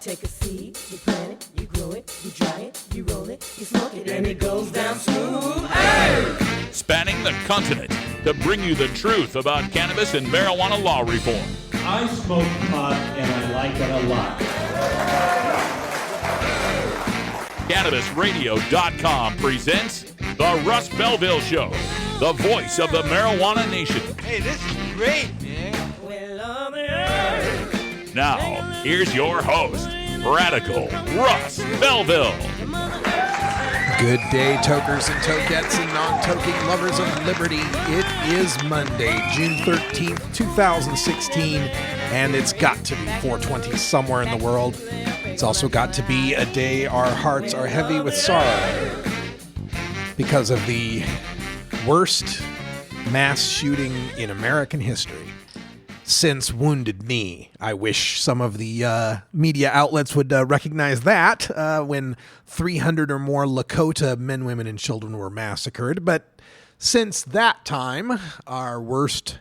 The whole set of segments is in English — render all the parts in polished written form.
Take a seed, you plant it, you grow it, you dry it, you roll it, you smoke it, and it goes down smooth. Hey! Spanning the continent to bring you the truth about cannabis and marijuana law reform. I smoke pot and I like it a lot. CannabisRadio.com presents The Russ Belville Show, the voice of the marijuana nation. Hey, this is great, man. Now, here's your host, Radical Russ Belville. Good day, tokers and tokettes and non-toking lovers of liberty. It is Monday, June 13th, 2016, and it's got to be 420 somewhere in the world. It's also got to be a day our hearts are heavy with sorrow because of the worst mass shooting in American history since Wounded Knee. I wish some of the media outlets would recognize that when 300 or more Lakota men, women, and children were massacred. But since that time, our worst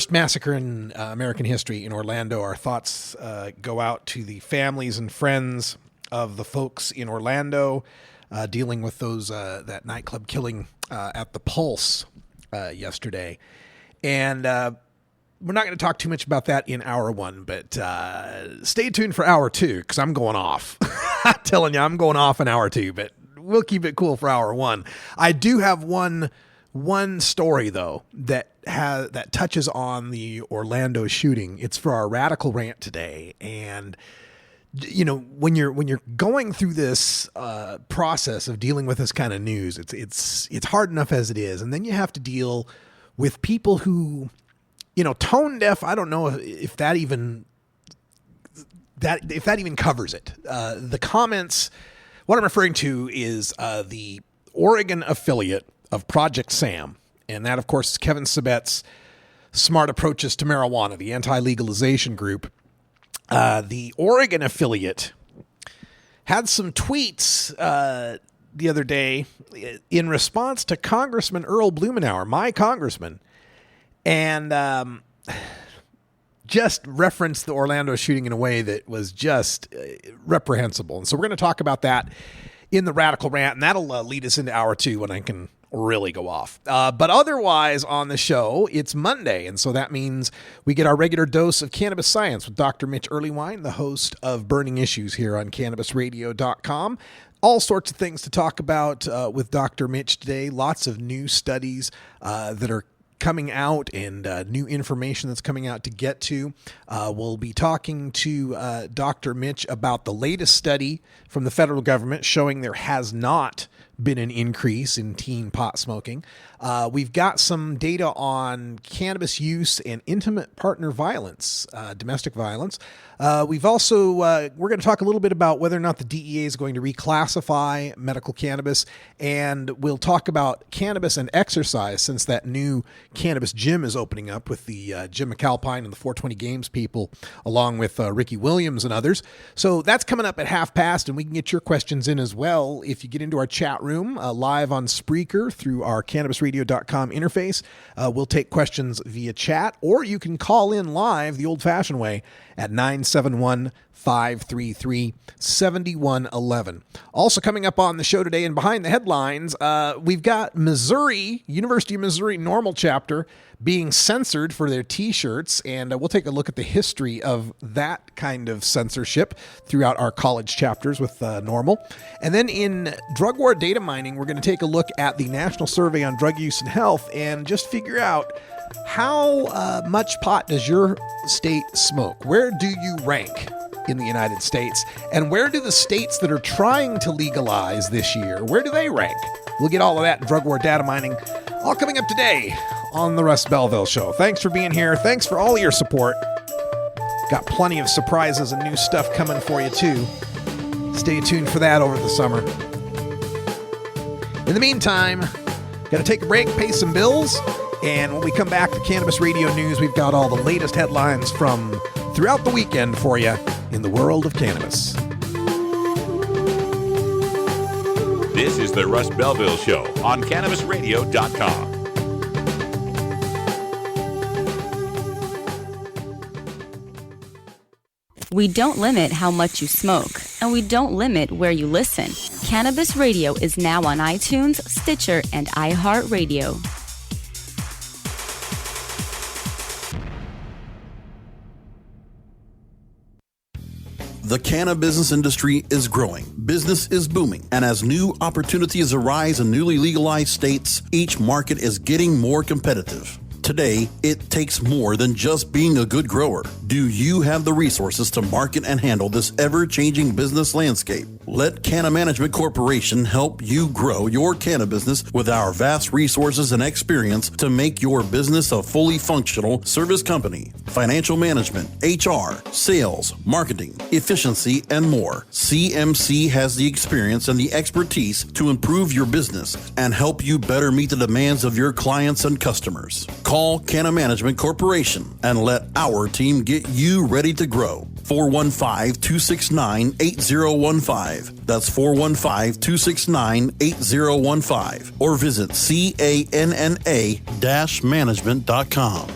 massacre in American history in Orlando, our thoughts go out to the families and friends of the folks in Orlando dealing with those that nightclub killing at the Pulse yesterday. And we're not going to talk too much about that in hour one, but stay tuned for hour two because I'm going off. I'm telling you, I'm going off in hour two, but we'll keep it cool for hour one. I do have one story though that touches on the Orlando shooting. It's for our radical rant today, and you know, when you're going through this process of dealing with this kind of news, it's hard enough as it is, and then you have to deal with people who, you know, tone deaf. I don't know if that even covers it. The comments, what I'm referring to is the Oregon affiliate of Project Sam, and that, of course, is Kevin Sabet's Smart Approaches to Marijuana, the anti-legalization group. The Oregon affiliate had some tweets the other day in response to Congressman Earl Blumenauer, my congressman, and just referenced the Orlando shooting in a way that was just reprehensible. And so we're going to talk about that in the Radical Rant, and that'll lead us into hour two when I can really go off. But otherwise on the show, it's Monday, and so that means we get our regular dose of cannabis science with Dr. Mitch Earlywine, the host of Burning Issues here on CannabisRadio.com. All sorts of things to talk about with Dr. Mitch today. Lots of new studies that are coming out and new information that's coming out to get to. We'll be talking to Dr. Mitch about the latest study from the federal government showing there has not been an increase in teen pot smoking. We've got some data on cannabis use and intimate partner violence, domestic violence. We've also, we're going to talk a little bit about whether or not the DEA is going to reclassify medical cannabis, and we'll talk about cannabis and exercise since that new cannabis gym is opening up with the Jim McAlpine and the 420 Games people, along with Ricky Williams and others. So that's coming up at 1:30, and we can get your questions in as well if you get into our chat room live on Spreaker through our CannabisRadio.com interface. We'll take questions via chat, or you can call in live the old-fashioned way at 971-533-7111. Also coming up on the show today and behind the headlines, we've got University of Missouri Normal Chapter being censored for their T-shirts, and we'll take a look at the history of that kind of censorship throughout our college chapters with Normal. And then in Drug War Data Mining, we're going to take a look at the National Survey on Drug Use and Health and just figure out how much pot does your state smoke? Where do you rank in the United States? And where do the states that are trying to legalize this year, where do they rank? We'll get all of that in Drug War Data Mining, all coming up today on the Russ Belville Show. Thanks for being here. Thanks for all your support. Got plenty of surprises and new stuff coming for you, too. Stay tuned for that over the summer. In the meantime, got to take a break, pay some bills, and when we come back to Cannabis Radio News, we've got all the latest headlines from throughout the weekend for you in the world of cannabis. This is the Russ Belville Show on CannabisRadio.com. We don't limit how much you smoke, and we don't limit where you listen. Cannabis Radio is now on iTunes, Stitcher, and iHeartRadio. The cannabis industry is growing, business is booming, and as new opportunities arise in newly legalized states, each market is getting more competitive. Today, it takes more than just being a good grower. Do you have the resources to market and handle this ever-changing business landscape? Let Canna Management Corporation help you grow your canna business with our vast resources and experience to make your business a fully functional service company. Financial management, HR, sales, marketing, efficiency, and more. CMC has the experience and the expertise to improve your business and help you better meet the demands of your clients and customers. Call Canna Management Corporation and let our team get you ready to grow. 415-269-8015. That's 415-269-8015. Or visit canna-management.com.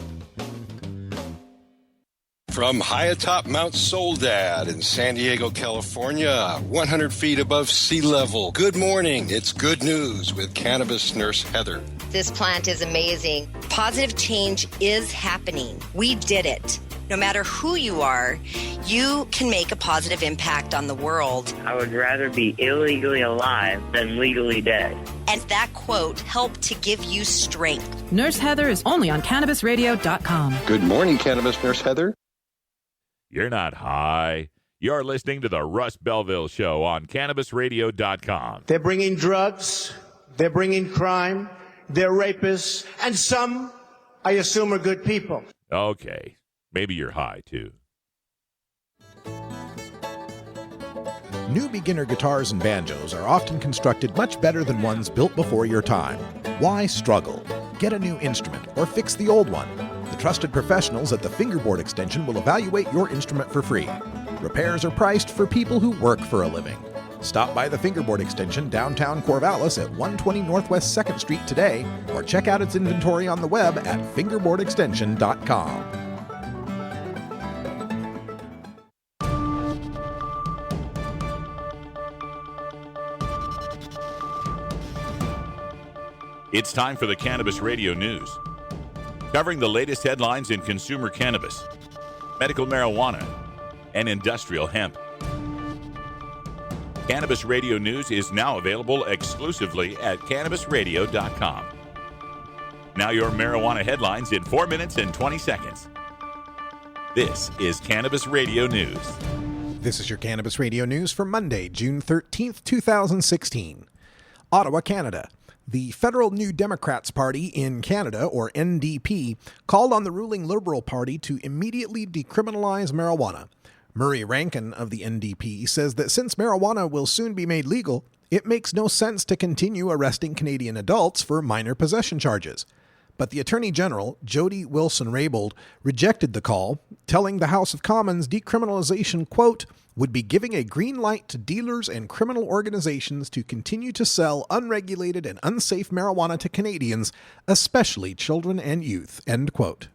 From high atop Mount Soledad in San Diego, California, 100 feet above sea level. Good morning. It's good news with cannabis nurse Heather. This plant is amazing. Positive change is happening. We did it. No matter who you are, you can make a positive impact on the world. I would rather be illegally alive than legally dead. And that quote helped to give you strength. Nurse Heather is only on CannabisRadio.com. Good morning, cannabis nurse Heather. You're not high. You're listening to the Russ Belville Show on CannabisRadio.com. They're bringing drugs. They're bringing crime. They're rapists. And some, I assume, are good people. Okay. Maybe you're high, too. New beginner guitars and banjos are often constructed much better than ones built before your time. Why struggle? Get a new instrument or fix the old one. The trusted professionals at the Fingerboard Extension will evaluate your instrument for free. Repairs are priced for people who work for a living. Stop by the Fingerboard Extension downtown Corvallis at 120 Northwest 2nd Street today, or check out its inventory on the web at fingerboardextension.com. It's time for the Cannabis Radio News, covering the latest headlines in consumer cannabis, medical marijuana, and industrial hemp. Cannabis Radio News is now available exclusively at CannabisRadio.com. Now your marijuana headlines in 4 minutes and 20 seconds. This is Cannabis Radio News. This is your Cannabis Radio News for Monday, June 13th, 2016. Ottawa, Canada. The Federal New Democrats Party in Canada, or NDP, called on the ruling Liberal Party to immediately decriminalize marijuana. Murray Rankin of the NDP says that since marijuana will soon be made legal, it makes no sense to continue arresting Canadian adults for minor possession charges. But the Attorney General, Jody Wilson-Raybould, rejected the call, telling the House of Commons decriminalization, quote, would be giving a green light to dealers and criminal organizations to continue to sell unregulated and unsafe marijuana to Canadians, especially children and youth, end quote.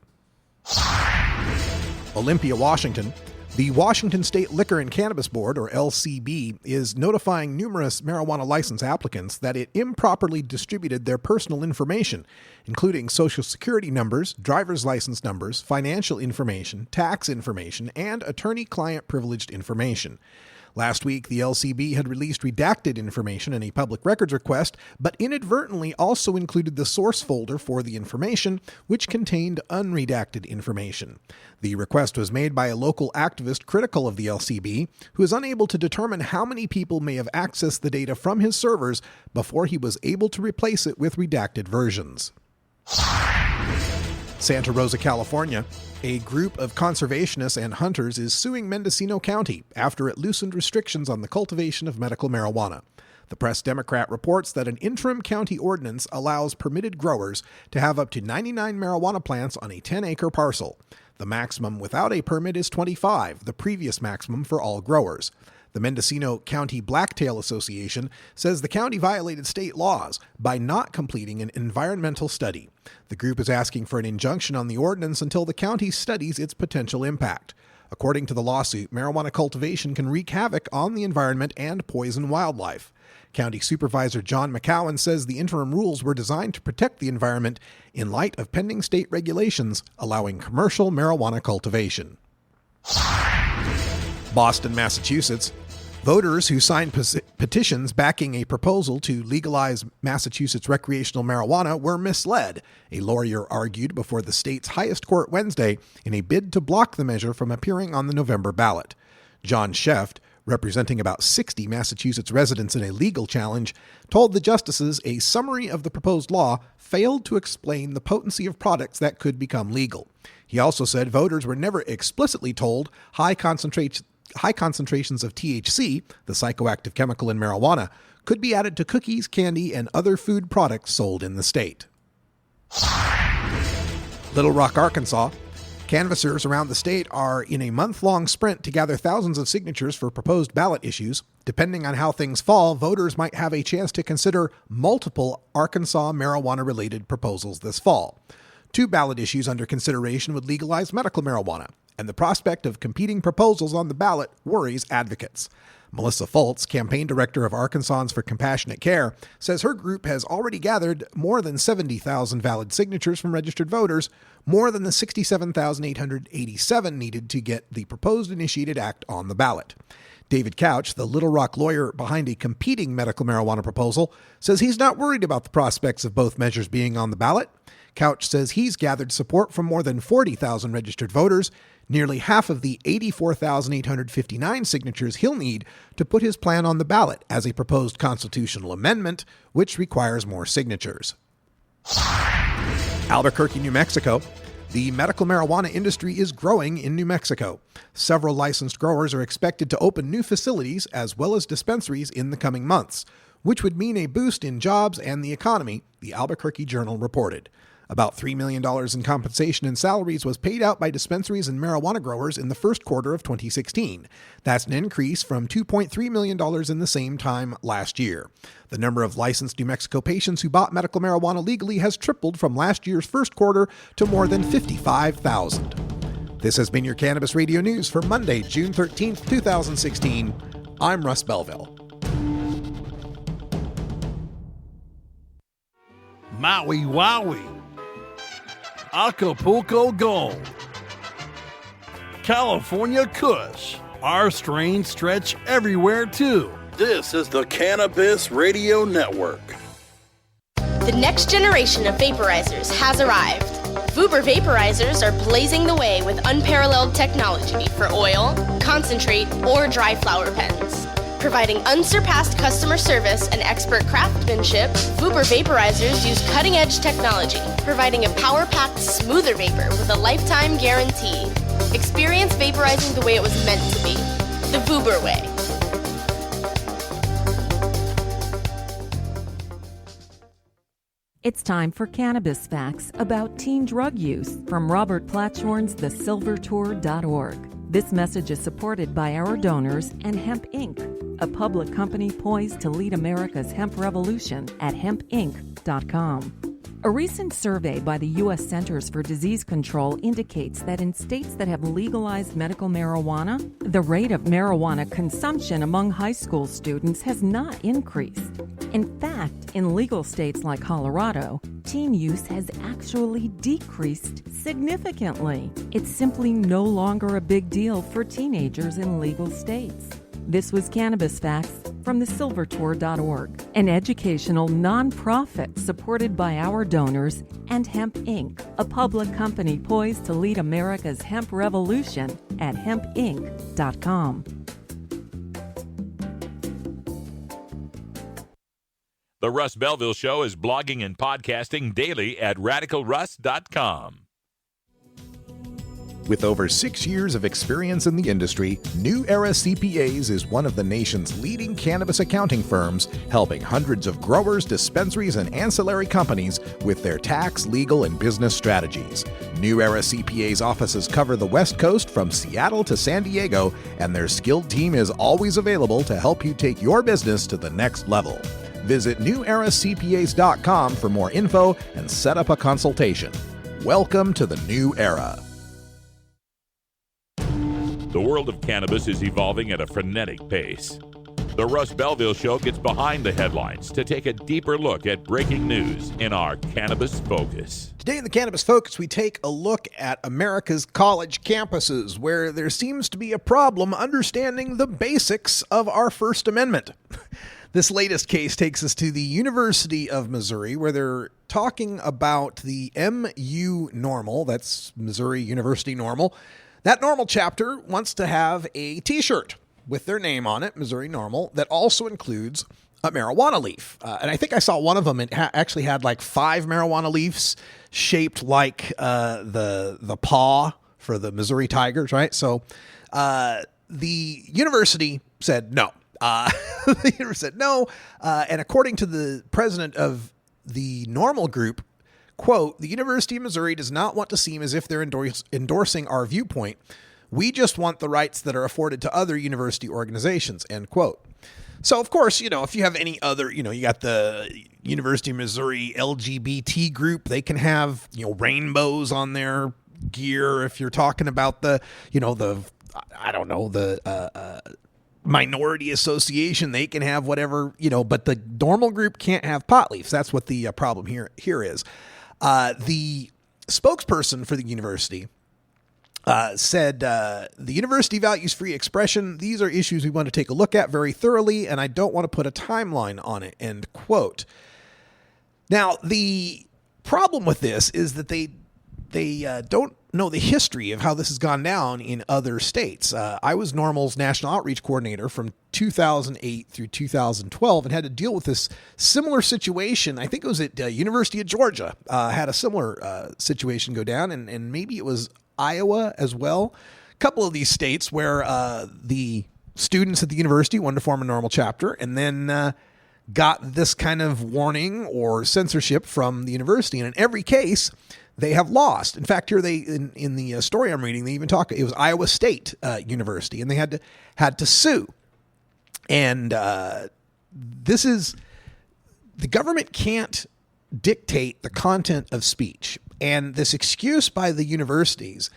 Olympia, Washington. The Washington State Liquor and Cannabis Board, or LCB, is notifying numerous marijuana license applicants that it improperly distributed their personal information, including social security numbers, driver's license numbers, financial information, tax information, and attorney-client privileged information. Last week, the LCB had released redacted information in a public records request, but inadvertently also included the source folder for the information, which contained unredacted information. The request was made by a local activist critical of the LCB, who is unable to determine how many people may have accessed the data from his servers before he was able to replace it with redacted versions. Santa Rosa, California. A group of conservationists and hunters is suing Mendocino County after it loosened restrictions on the cultivation of medical marijuana. The Press Democrat reports that an interim county ordinance allows permitted growers to have up to 99 marijuana plants on a 10-acre parcel. The maximum without a permit is 25, the previous maximum for all growers. The Mendocino County Blacktail Association says the county violated state laws by not completing an environmental study. The group is asking for an injunction on the ordinance until the county studies its potential impact. According to the lawsuit, marijuana cultivation can wreak havoc on the environment and poison wildlife. County Supervisor John McCowan says the interim rules were designed to protect the environment in light of pending state regulations allowing commercial marijuana cultivation. Boston, Massachusetts. Voters who signed petitions backing a proposal to legalize Massachusetts recreational marijuana were misled, a lawyer argued before the state's highest court Wednesday in a bid to block the measure from appearing on the November ballot. John Sheft, representing about 60 Massachusetts residents in a legal challenge, told the justices a summary of the proposed law failed to explain the potency of products that could become legal. He also said voters were never explicitly told high concentrations of THC, the psychoactive chemical in marijuana, could be added to cookies, candy, and other food products sold in the state. Little Rock, Arkansas. Canvassers around the state are in a month-long sprint to gather thousands of signatures for proposed ballot issues. Depending on how things fall, voters might have a chance to consider multiple Arkansas marijuana-related proposals this fall. 2 ballot issues under consideration would legalize medical marijuana, and the prospect of competing proposals on the ballot worries advocates. Melissa Fultz, campaign director of Arkansans for Compassionate Care, says her group has already gathered more than 70,000 valid signatures from registered voters, more than the 67,887 needed to get the proposed initiated act on the ballot. David Couch, the Little Rock lawyer behind a competing medical marijuana proposal, says he's not worried about the prospects of both measures being on the ballot. Couch says he's gathered support from more than 40,000 registered voters, nearly half of the 84,859 signatures he'll need to put his plan on the ballot as a proposed constitutional amendment, which requires more signatures. Albuquerque, New Mexico. The medical marijuana industry is growing in New Mexico. Several licensed growers are expected to open new facilities as well as dispensaries in the coming months, which would mean a boost in jobs and the economy, the Albuquerque Journal reported. About $3 million in compensation and salaries was paid out by dispensaries and marijuana growers in the first quarter of 2016. That's an increase from $2.3 million in the same time last year. The number of licensed New Mexico patients who bought medical marijuana legally has tripled from last year's first quarter to more than 55,000. This has been your Cannabis Radio News for Monday, June 13th, 2016. I'm Russ Belville. Maui Wowie. Acapulco Gold, California Kush. Our strains stretch everywhere too. This is the Cannabis Radio Network. The next generation of vaporizers has arrived. Vuber vaporizers are blazing the way with unparalleled technology for oil, concentrate, or dry flower pens. Providing unsurpassed customer service and expert craftsmanship, Vuber vaporizers use cutting-edge technology, providing a power-packed, smoother vapor with a lifetime guarantee. Experience vaporizing the way it was meant to be, the Vuber way. It's time for Cannabis Facts about teen drug use from Robert Platshorn's thesilvertour.org. This message is supported by our donors and Hemp Inc., a public company poised to lead America's hemp revolution at hempinc.com. A recent survey by the U.S. Centers for Disease Control indicates that in states that have legalized medical marijuana, the rate of marijuana consumption among high school students has not increased. In fact, in legal states like Colorado, teen use has actually decreased significantly. It's simply no longer a big deal for teenagers in legal states. This was Cannabis Facts from thesilvertour.org, an educational nonprofit supported by our donors and Hemp Inc., a public company poised to lead America's hemp revolution at hempinc.com. The Russ Belville Show is blogging and podcasting daily at radicalruss.com. With over 6 years of experience in the industry, New Era CPAs is one of the nation's leading cannabis accounting firms, helping hundreds of growers, dispensaries, and ancillary companies with their tax, legal, and business strategies. New Era CPAs offices cover the West Coast from Seattle to San Diego, and their skilled team is always available to help you take your business to the next level. Visit neweracpas.com for more info and set up a consultation. Welcome to the new era. The world of cannabis is evolving at a frenetic pace. The Russ Belville Show gets behind the headlines to take a deeper look at breaking news in our Cannabis Focus. Today in the Cannabis Focus, we take a look at America's college campuses, where there seems to be a problem understanding the basics of our First Amendment. This latest case takes us to the University of Missouri, where they're talking about the MU Normal, that's Missouri University Normal. That Normal chapter wants to have a T-shirt with their name on it, Missouri Normal, that also includes a marijuana leaf. And I think I saw one of them. It actually had like 5 marijuana leaves shaped like the paw for the Missouri Tigers, right? So the university said no. The university said no. And according to the president of the Normal Group, quote, "The University of Missouri does not want to seem as if they're endorsing our viewpoint. We just want the rights that are afforded to other university organizations," end quote. So, of course, if you have any other, you got the University of Missouri LGBT group, they can have, rainbows on their gear. If you're talking about the minority association, they can have whatever, but the Normal Group can't have pot leaves. That's what the problem here is. The spokesperson for the university said, "The university values free expression. These are issues we want to take a look at very thoroughly, and I don't want to put a timeline on it," end quote. Now, the problem with this is that they don't know the history of how this has gone down in other states. I was Normal's national outreach coordinator from 2008 through 2012 and had to deal with this similar situation. I think it was at University of Georgia, had a similar situation go down, and maybe it was Iowa as well. A couple of these states where the students at the university wanted to form a Normal chapter and then got this kind of warning or censorship from the university. And in every case, they have lost. In fact, here in the story I'm reading, they even talk. It was Iowa State University, and they had to sue. And this is the government can't dictate the content of speech. And this excuse by the universities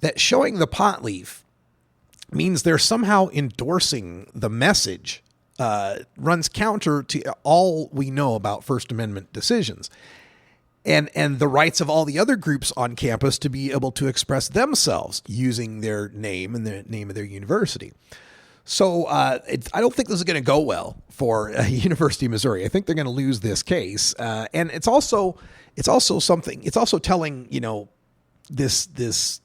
that showing the pot leaf means they're somehow endorsing the message runs counter to all we know about First Amendment decisions and the rights of all the other groups on campus to be able to express themselves using their name and the name of their university. So I don't think this is going to go well for University of Missouri. I think they're going to lose this case. And it's also telling, this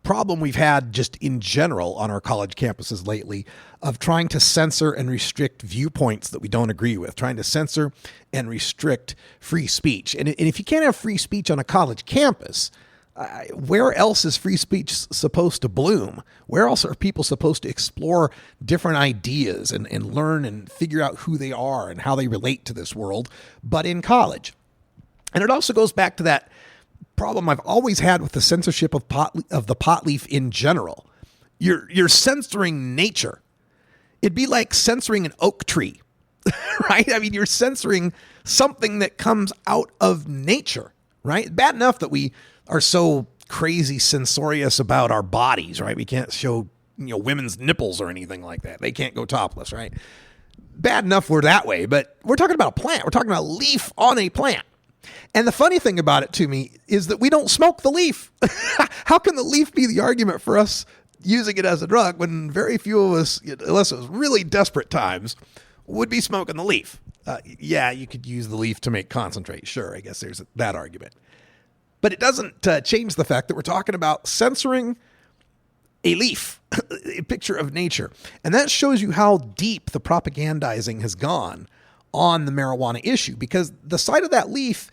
problem we've had just in general on our college campuses lately of trying to censor and restrict viewpoints that we don't agree with, trying to censor and restrict free speech. And if you can't have free speech on a college campus, where else is free speech supposed to bloom? Where else are people supposed to explore different ideas and learn and figure out who they are and how they relate to this world, but in college? And it also goes back to that problem I've always had with the censorship of the pot leaf in general. You're censoring nature. It'd be like censoring an oak tree, right? I mean, you're censoring something that comes out of nature, right? Bad enough that we are so crazy censorious about our bodies, right? We can't show, women's nipples or anything like that. They can't go topless, right? Bad enough we're that way, but we're talking about a plant. We're talking about a leaf on a plant. And the funny thing about it to me is that we don't smoke the leaf. How can the leaf be the argument for us using it as a drug when very few of us, unless it was really desperate times, would be smoking the leaf? Yeah, you could use the leaf to make concentrate. Sure, I guess there's that argument. But it doesn't change the fact that we're talking about censoring a leaf, a picture of nature. And that shows you how deep the propagandizing has gone on the marijuana issue, because the sight of that leaf,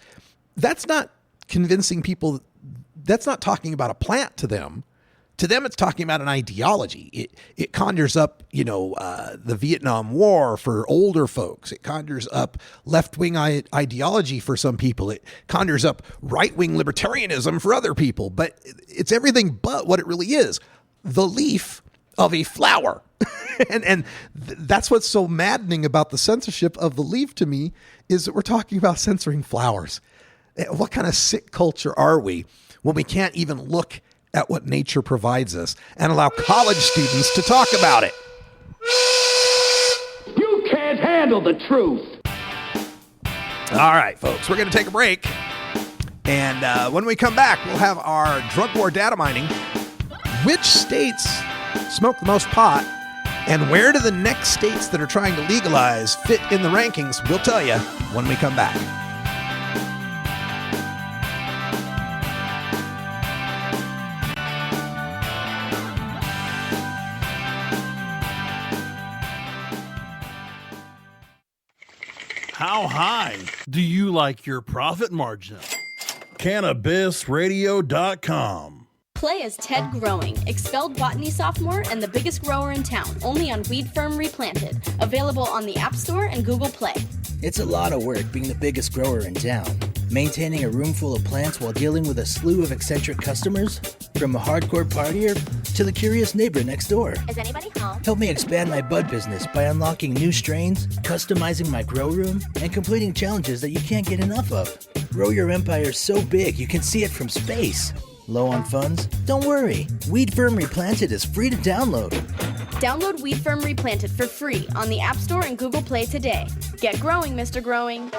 that's not convincing people. That's not talking about a plant to them. To them, it's talking about an ideology. It conjures up, the Vietnam War for older folks. It conjures up left-wing ideology for some people. It conjures up right-wing libertarianism for other people. But it's everything but what it really is. The leaf of a flower. and that's what's so maddening about the censorship of the leaf to me, is that we're talking about censoring flowers. What kind of sick culture are we when we can't even look at what nature provides us and allow college students to talk about it. You can't handle the truth. All right, folks, we're going to take a break. And when we come back, we'll have our drug war data mining. Which states smoke the most pot? And where do the next states that are trying to legalize fit in the rankings? We'll tell you when we come back. How high do you like your profit margin? CannabisRadio.com. Play as Ted Growing, expelled botany sophomore and the biggest grower in town, only on Weed Firm Replanted. Available on the App Store and Google Play. It's a lot of work being the biggest grower in town. Maintaining a room full of plants while dealing with a slew of eccentric customers? From a hardcore partier to the curious neighbor next door. Is anybody home? Help me expand my bud business by unlocking new strains, customizing my grow room, and completing challenges that you can't get enough of. Grow your empire so big you can see it from space. Low on funds? Don't worry. Weed Firm Replanted is free to download. Download Weed Firm Replanted for free on the App Store and Google Play today. Get growing, Mr. Growing.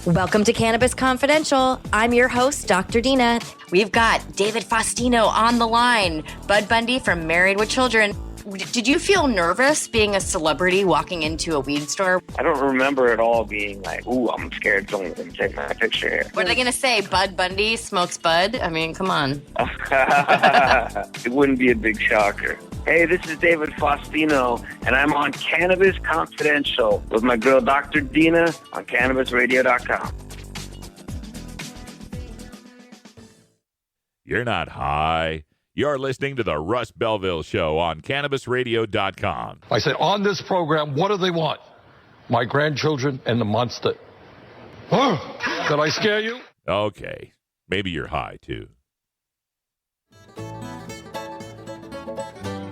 Welcome to Cannabis Confidential. I'm your host, Dr. Dina. We've got David Faustino on the line, Bud Bundy from Married with Children. Did you feel nervous being a celebrity walking into a weed store? I don't remember at all being like, ooh, I'm scared someone's going to take my picture here. What are they going to say? Bud Bundy smokes bud? I mean, come on. It wouldn't be a big shocker. Hey, this is David Faustino, and I'm on Cannabis Confidential with my girl, Dr. Dina, on CannabisRadio.com. You're not high. You're listening to the Russ Belville Show on CannabisRadio.com. I said, on this program, what do they want? My grandchildren and the monster. Did I scare you? Okay. Maybe you're high, too.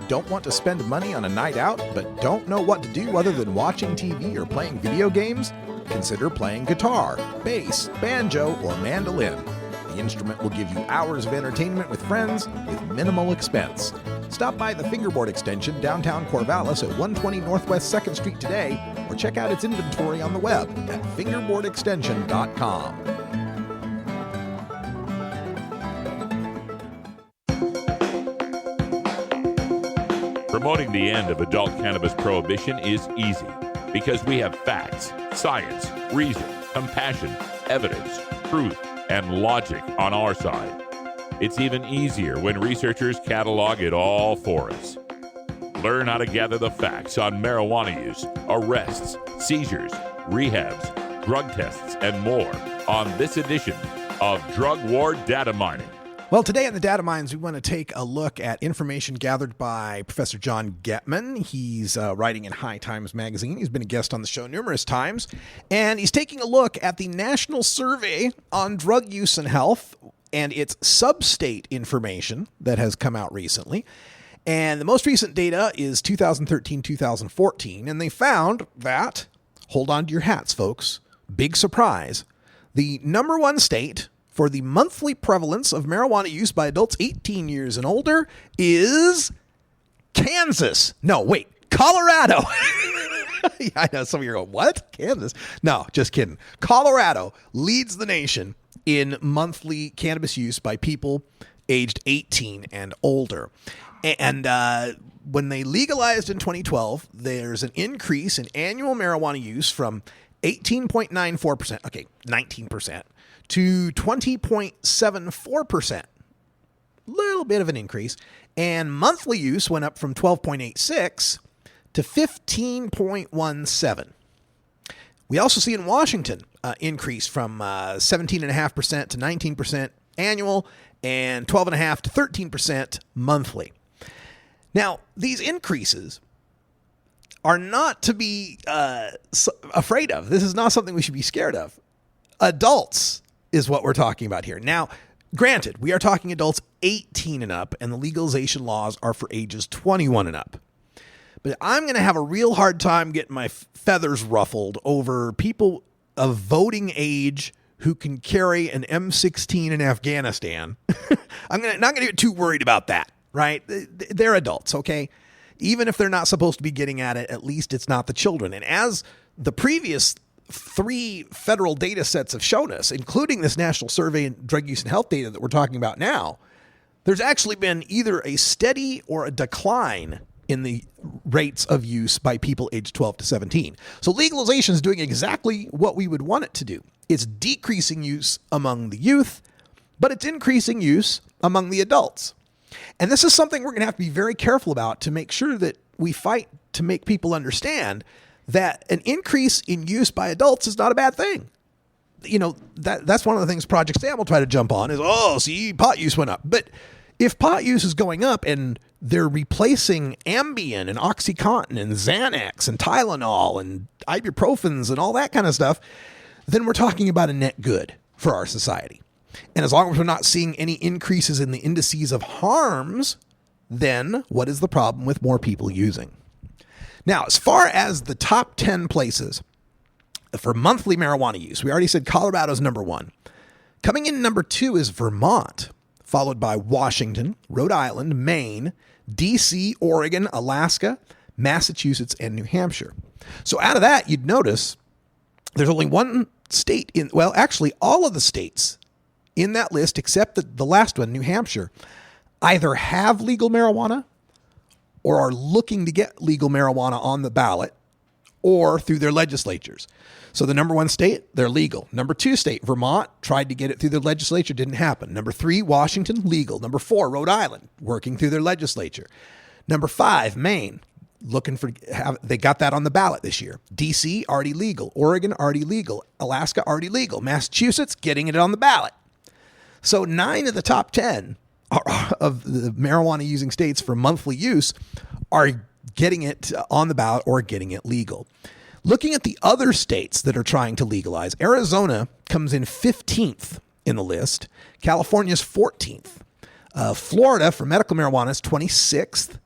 Don't want to spend money on a night out, but don't know what to do other than watching TV or playing video games? Consider playing guitar, bass, banjo, or mandolin. The instrument will give you hours of entertainment with friends with minimal expense. Stop by the Fingerboard Extension downtown Corvallis at 120 Northwest 2nd Street today, or check out its inventory on the web at fingerboardextension.com. Promoting the end of adult cannabis prohibition is easy because we have facts, science, reason, compassion, evidence, truth, and logic on our side. It's even easier when researchers catalog it all for us. Learn how to gather the facts on marijuana use, arrests, seizures, rehabs, drug tests, and more on this edition of Drug War Data Mining. Well, today on the Data Mines, we want to take a look at information gathered by Professor John Getman. He's writing in High Times Magazine. He's been a guest on the show numerous times. And he's taking a look at the National Survey on Drug Use and Health and its sub-state information that has come out recently. And the most recent data is 2013-2014. And they found that, hold on to your hats, folks, big surprise, the number one state for the monthly prevalence of marijuana use by adults 18 years and older is Kansas. No, wait, Colorado. Yeah, I know some of you are going, what? Kansas? No, just kidding. Colorado leads the nation in monthly cannabis use by people aged 18 and older. And when they legalized in 2012, there's an increase in annual marijuana use from 18.94%, okay, 19%, to 20.74%. Little bit of an increase. And monthly use went up from 12.86 to 15.17. We also see in Washington increase from 17.5% to 19% annual and 12.5% to 13% monthly. Now, these increases are not to be afraid of. This is not something we should be scared of. Adults is what we're talking about here. Now, granted, we are talking adults 18 and up, and the legalization laws are for ages 21 and up. But I'm going to have a real hard time getting my feathers ruffled over people of voting age who can carry an M16 in Afghanistan, I'm not going to get too worried about that, right? They're adults, okay? Even if they're not supposed to be getting at it, at least it's not the children. And as the previous 3 federal data sets have shown us, including this National Survey in Drug Use and Health data that we're talking about now, there's actually been either a steady or a decline in the rates of use by people aged 12 to 17. So legalization is doing exactly what we would want it to do. It's decreasing use among the youth, but it's increasing use among the adults. And this is something we're going to have to be very careful about to make sure that we fight to make people understand that an increase in use by adults is not a bad thing. You know, that's one of the things Project Sam will try to jump on is, oh, see, pot use went up. But if pot use is going up and they're replacing Ambien and OxyContin and Xanax and Tylenol and ibuprofens and all that kind of stuff, then we're talking about a net good for our society. And as long as we're not seeing any increases in the indices of harms, then what is the problem with more people using? Now, as far as the top 10 places for monthly marijuana use, we already said Colorado's number 1. Coming in number 2 is Vermont, followed by Washington, Rhode Island, Maine, D.C., Oregon, Alaska, Massachusetts, and New Hampshire. So out of that, you'd notice there's only one state actually all of the states in that list, except the last one, New Hampshire, either have legal marijuana or are looking to get legal marijuana on the ballot or through their legislatures. So the number 1 state, they're legal. Number 2 state, Vermont, tried to get it through their legislature, didn't happen. Number 3, Washington, legal. Number 4, Rhode Island, working through their legislature. Number 5, Maine, they got that on the ballot this year. DC, already legal. Oregon, already legal. Alaska, already legal. Massachusetts, getting it on the ballot. So 9 of the top 10 of the marijuana using states for monthly use are getting it on the ballot or getting it legal. Looking at the other states that are trying to legalize, Arizona comes in 15th in the list. California's 14th. Florida for medical marijuana is 26th.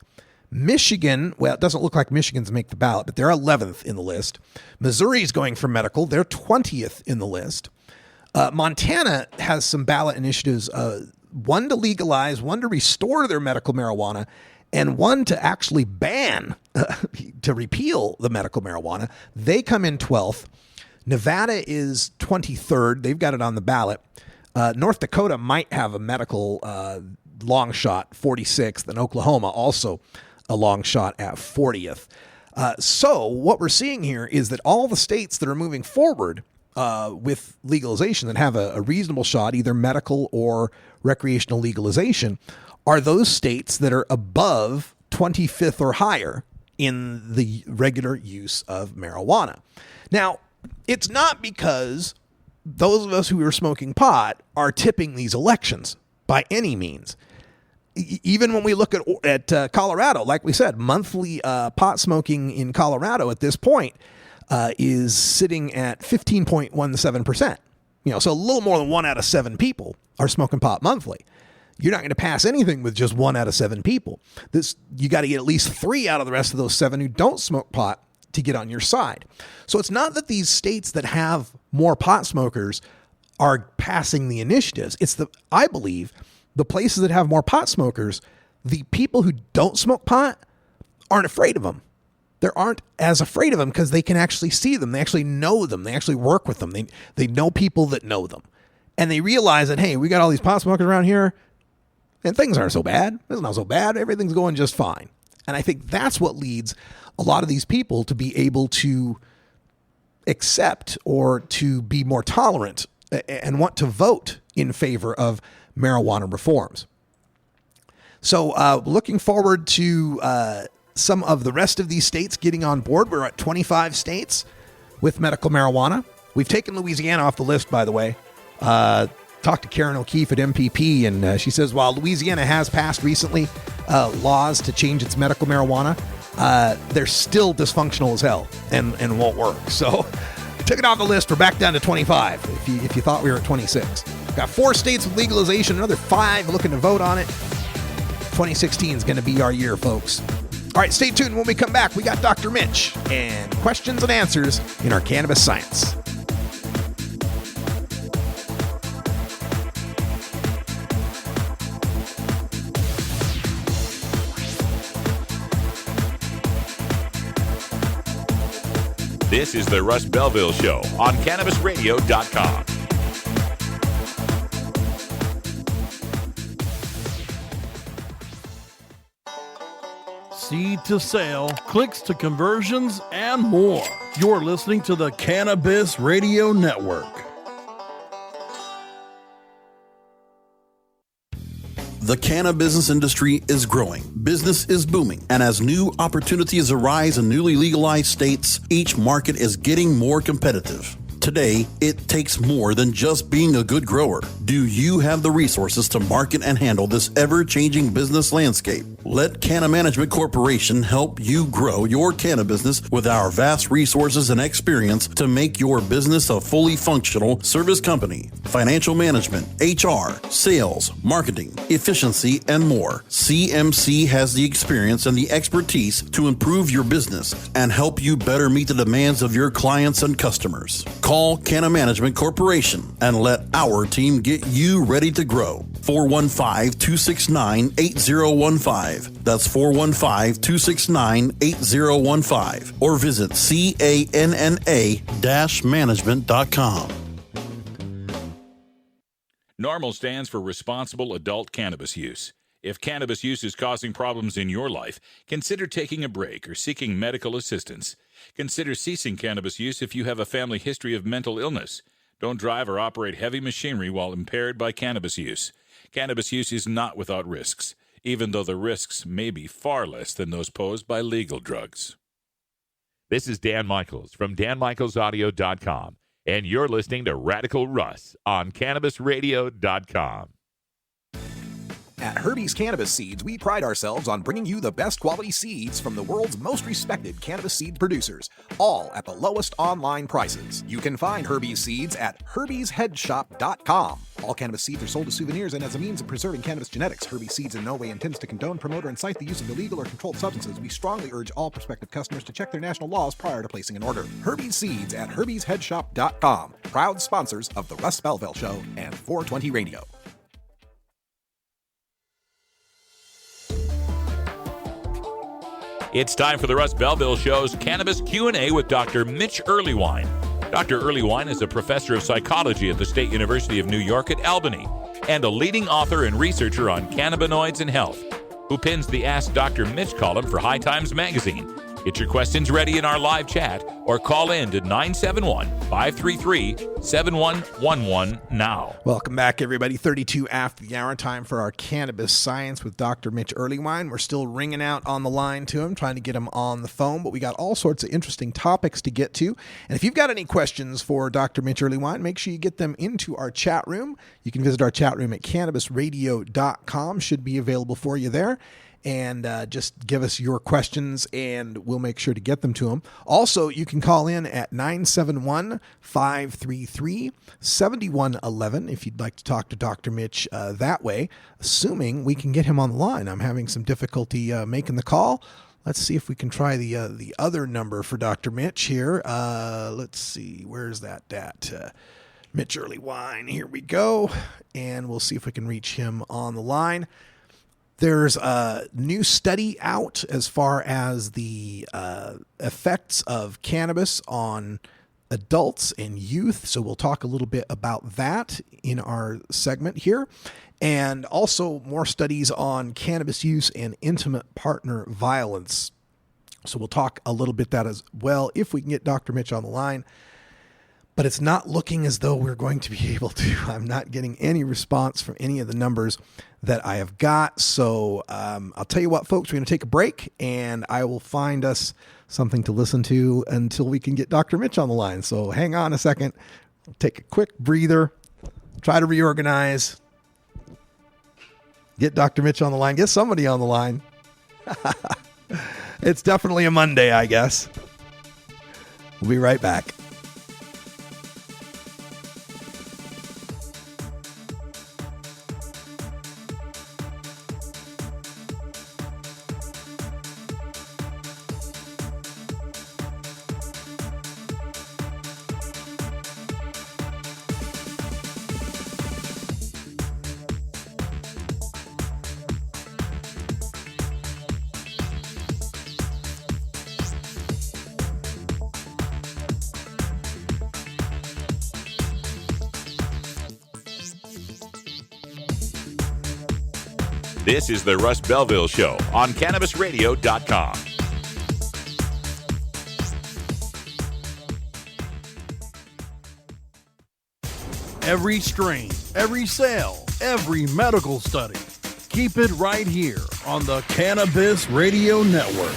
Michigan, well, it doesn't look like Michigan's make the ballot, but they're 11th in the list. Missouri's going for medical. They're 20th in the list. Montana has some ballot initiatives, one to legalize, one to restore their medical marijuana, and one to actually ban, to repeal the medical marijuana. They come in 12th. Nevada is 23rd. They've got it on the ballot. North Dakota might have a medical long shot, 46th, and Oklahoma also a long shot at 40th. So what we're seeing here is that all the states that are moving forward with legalization that have a reasonable shot, either medical or recreational legalization, are those states that are above 25th or higher in the regular use of marijuana. Now, it's not because those of us who are smoking pot are tipping these elections by any means. Even when we look at Colorado, like we said, monthly pot smoking in Colorado at this point is sitting at 15.17%. So a little more than 1 out of 7 people are smoking pot monthly. You're not going to pass anything with just 1 out of 7 people. You got to get at least 3 out of the rest of those 7 who don't smoke pot to get on your side. So it's not that these states that have more pot smokers are passing the initiatives. It's I believe the places that have more pot smokers, the people who don't smoke pot aren't afraid of them. They aren't as afraid of them because they can actually see them. They actually know them. They actually work with them. They know people that know them. And they realize that, hey, we got all these pot smokers around here and things aren't so bad. It's not so bad. Everything's going just fine. And I think that's what leads a lot of these people to be able to accept or to be more tolerant and want to vote in favor of marijuana reforms. So looking forward to some of the rest of these states getting on board. We're at 25 states with medical marijuana. We've taken Louisiana off the list, by the way. Talked to Karen O'Keefe at MPP, and she says while Louisiana has passed recently laws to change its medical marijuana, they're still dysfunctional as hell and won't work. So took it off the list. We're back down to 25 if you thought we were at 26. Got 4 states with legalization, another 5 looking to vote on it. 2016 is going to be our year, folks. All right, stay tuned. When we come back, we got Dr. Mitch and questions and answers in our cannabis science. This is the Russ Belville Show on CannabisRadio.com. Seed to sale, clicks to conversions, and more. You're listening to the Cannabis Radio Network. The cannabis industry is growing, business is booming, and as new opportunities arise in newly legalized states, each market is getting more competitive. Today, it takes more than just being a good grower. Do you have the resources to market and handle this ever-changing business landscape? Let Canna Management Corporation help you grow your canna business with our vast resources and experience to make your business a fully functional service company. Financial management, HR, sales, marketing, efficiency, and more. CMC has the experience and the expertise to improve your business and help you better meet the demands of your clients and customers. Call Canna Management Corporation and let our team get you ready to grow. 415-269-8015. That's 415-269-8015. Or visit canna-management.com. NORMAL stands for Responsible Adult Cannabis Use. If cannabis use is causing problems in your life, consider taking a break or seeking medical assistance. Consider ceasing cannabis use if you have a family history of mental illness. Don't drive or operate heavy machinery while impaired by cannabis use. Cannabis use is not without risks, even though the risks may be far less than those posed by legal drugs. This is Dan Michaels from DanMichaelsAudio.com, and you're listening to Radical Russ on CannabisRadio.com. At Herbie's Cannabis Seeds, we pride ourselves on bringing you the best quality seeds from the world's most respected cannabis seed producers, all at the lowest online prices. You can find Herbie's Seeds at herbiesheadshop.com. All cannabis seeds are sold as souvenirs and as a means of preserving cannabis genetics. Herbie's Seeds in no way intends to condone, promote, or incite the use of illegal or controlled substances. We strongly urge all prospective customers to check their national laws prior to placing an order. Herbie's Seeds at herbiesheadshop.com. Proud sponsors of the Russ Belville Show and 420 Radio. It's time for the Russ Belville Show's Cannabis Q&A with Dr. Mitch Earleywine. Dr. Earleywine is a professor of psychology at the State University of New York at Albany and a leading author and researcher on cannabinoids and health, who pins the Ask Dr. Mitch column for High Times magazine. Get your questions ready in our live chat or call in to 971-533-7111 now. Welcome back, everybody. 32 after the hour, time for our Cannabis Science with Dr. Mitch Earleywine. We're still ringing out on the line to him, trying to get him on the phone, but we got all sorts of interesting topics to get to. And if you've got any questions for Dr. Mitch Earleywine, make sure you get them into our chat room. You can visit our chat room at CannabisRadio.com. Should be available for you there. And just give us your questions, and we'll make sure to get them to him. Also, you can call in at 971-533-7111 if you'd like to talk to Dr. Mitch that way, assuming we can get him on the line. I'm having some difficulty making the call. Let's see if we can try the other number for Dr. Mitch here. Let's see. Where's that at? Mitch Earleywine. Here we go. And we'll see if we can reach him on the line. There's a new study out as far as the effects of cannabis on adults and youth. So we'll talk a little bit about that in our segment here. And also more studies on cannabis use and intimate partner violence. So we'll talk a little bit that as well if we can get Dr. Mitch on the line. But it's not looking as though we're going to be able to. I'm not getting any response from any of the numbers that I have got. So I'll tell you what, folks, we're going to take a break, and I will find us something to listen to until we can get Dr. Mitch on the line. So hang on a second. I'll take a quick breather, try to reorganize, get Dr. Mitch on the line, get somebody on the line. It's definitely a Monday, I guess. We'll be right back. This is the Russ Belville Show on CannabisRadio.com. Every strain, every sale, every medical study. Keep it right here on the Cannabis Radio Network.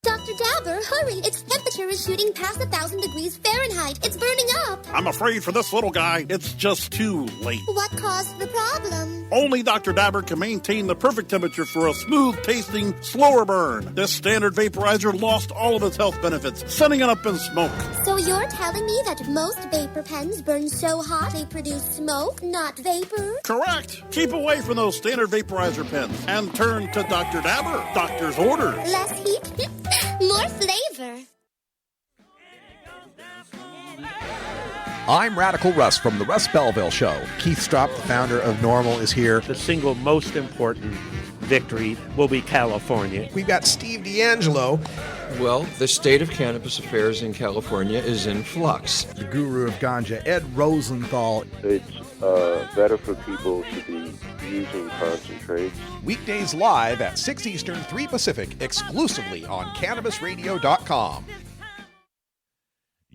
Dr. Dabber, hurry! Its temperature is shooting past 1,000 degrees Fahrenheit. It's burning up. I'm afraid for this little guy, it's just too late. What caused the problem? Only Dr. Dabber can maintain the perfect temperature for a smooth-tasting, slower burn. This standard vaporizer lost all of its health benefits, sending it up in smoke. So you're telling me that most vapor pens burn so hot they produce smoke, not vapor? Correct. Keep away from those standard vaporizer pens and turn to Dr. Dabber. Doctor's orders. Less heat, more flavor. I'm Radical Russ from the Russ Belville Show. Keith Stropp, the founder of NORML, is here. The single most important victory will be California. We've got Steve D'Angelo. Well, the state of cannabis affairs in California is in flux. The guru of ganja, Ed Rosenthal. It's better for people to be using concentrates. Weekdays live at 6 Eastern, 3 Pacific, exclusively on CannabisRadio.com.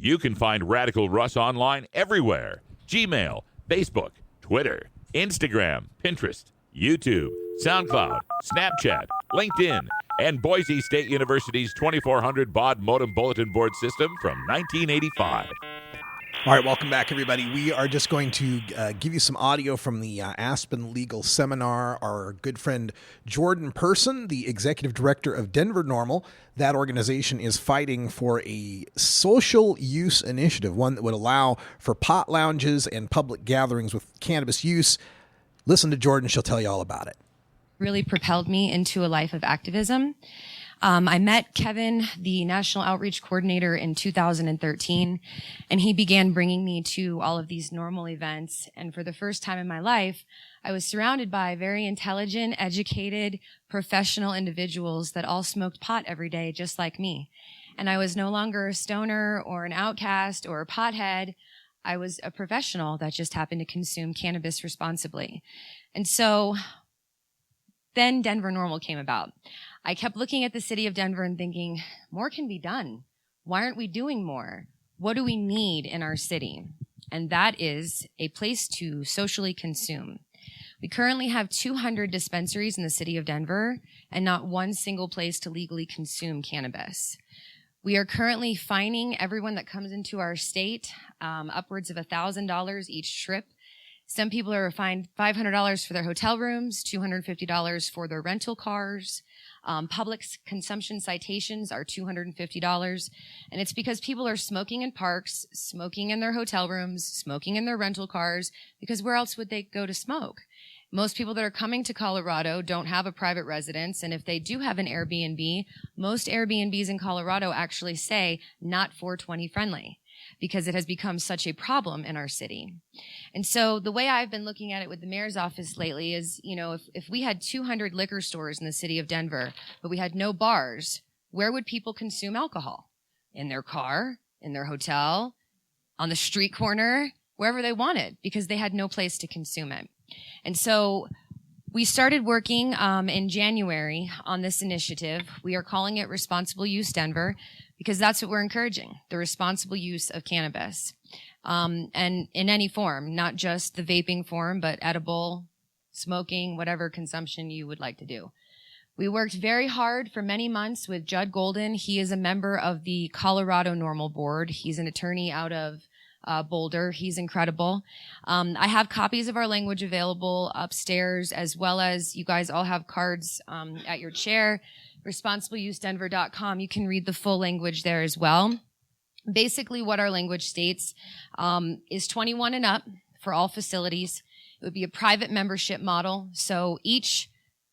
You can find Radical Russ online everywhere. Gmail, Facebook, Twitter, Instagram, Pinterest, YouTube, SoundCloud, Snapchat, LinkedIn, and Boise State University's 2400 baud modem bulletin board system from 1985. All right, welcome back, everybody. We are just going to give you some audio from the Aspen Legal Seminar. Our good friend Jordan Person, the executive director of Denver NORML, that organization is fighting for a social use initiative, one that would allow for pot lounges and public gatherings with cannabis use. Listen to Jordan. She'll tell you all about it. Really propelled me into a life of activism. I met Kevin, the National Outreach Coordinator, in 2013, and he began bringing me to all of these NORML events. And for the first time in my life, I was surrounded by very intelligent, educated, professional individuals that all smoked pot every day, just like me. And I was no longer a stoner or an outcast or a pothead. I was a professional that just happened to consume cannabis responsibly. And so then Denver NORML came about. I kept looking at the city of Denver and thinking, more can be done. Why aren't we doing more? What do we need in our city? And that is a place to socially consume. We currently have 200 dispensaries in the city of Denver and not one single place to legally consume cannabis. We are currently fining everyone that comes into our state upwards of $1,000 each trip. Some people are fined $500 for their hotel rooms, $250 for their rental cars. Public consumption citations are $250. And it's because people are smoking in parks, smoking in their hotel rooms, smoking in their rental cars, because where else would they go to smoke? Most people that are coming to Colorado don't have a private residence, and if they do have an Airbnb, most Airbnbs in Colorado actually say not 420 friendly, because it has become such a problem in our city. And so the way I've been looking at it with the mayor's office lately is, you know, if we had 200 liquor stores in the city of Denver, but we had no bars, where would people consume alcohol? In their car, in their hotel, on the street corner, wherever they wanted, because they had no place to consume it. And so we started working in January on this initiative. We are calling it Responsible Use Denver, because that's what we're encouraging, the responsible use of cannabis. And in any form, not just the vaping form, but edible, smoking, whatever consumption you would like to do. We worked very hard for many months with Judd Golden. He is a member of the Colorado NORML Board. He's an attorney out of Boulder. He's incredible. I have copies of our language available upstairs, as well as you guys all have cards at your chair. ResponsibleUseDenver.com. You can read the full language there as well. Basically, what our language states is 21 and up for all facilities. It would be a private membership model, so each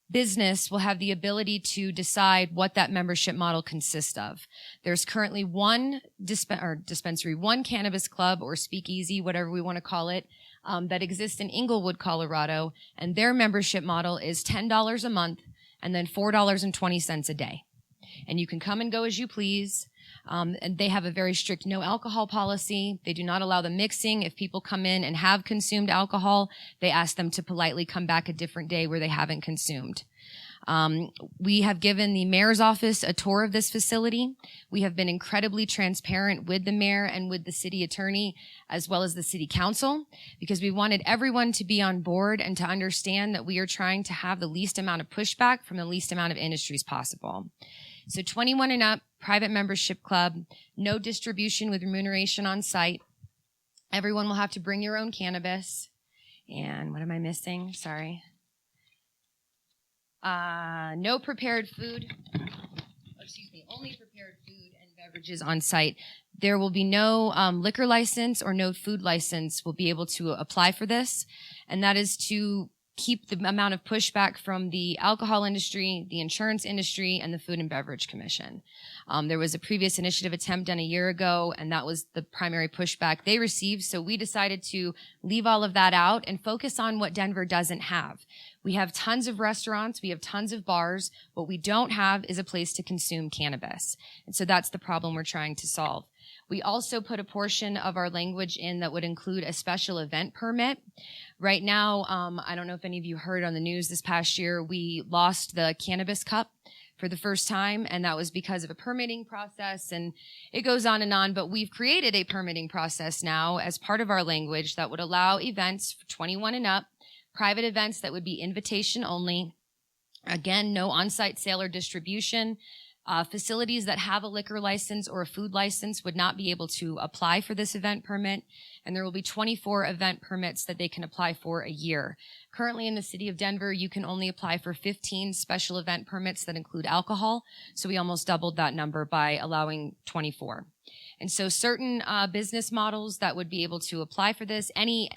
business will have the ability to decide what that membership model consists of. There's currently one dispensary, one cannabis club or speakeasy, whatever we want to call it, that exists in Inglewood, Colorado, and their membership model is $10 a month and then $4.20 a day. and you can come and go as you please. And they have a very strict no alcohol policy. They do not allow the mixing. If people come in and have consumed alcohol, they ask them to politely come back a different day where they haven't consumed. We have given the mayor's office a tour of this facility. We have been incredibly transparent with the mayor and with the city attorney, as well as the city council, because we wanted everyone to be on board and to understand that we are trying to have the least amount of pushback from the least amount of industries possible. So 21 and up, private membership club, no distribution with remuneration on site. Everyone will have to bring your own cannabis. And what am I missing? Sorry. No prepared food. Only prepared food and beverages on site. There will be no liquor license or no food license will be able to apply for this. And that is to keep the amount of pushback from the alcohol industry, the insurance industry, and the Food and Beverage Commission. There was a previous initiative attempt done a year ago, and that was the primary pushback they received. So we decided to leave all of that out and focus on what Denver doesn't have. We have tons of restaurants. We have tons of bars. What we don't have is a place to consume cannabis. And so that's the problem we're trying to solve. We also put a portion of our language in that would include a special event permit. Right now, I don't know if any of you heard on the news this past year, we lost the Cannabis Cup for the first time, and that was because of a permitting process, and it goes on, but we've created a permitting process now as part of our language that would allow events for 21 and up, private events that would be invitation only. Again, no on-site sale or distribution. Facilities that have a liquor license or a food license would not be able to apply for this event permit, and there will be 24 event permits that they can apply for a year. Currently in the city of Denver, you can only apply for 15 special event permits that include alcohol, so we almost doubled that number by allowing 24. And so certain business models that would be able to apply for this, any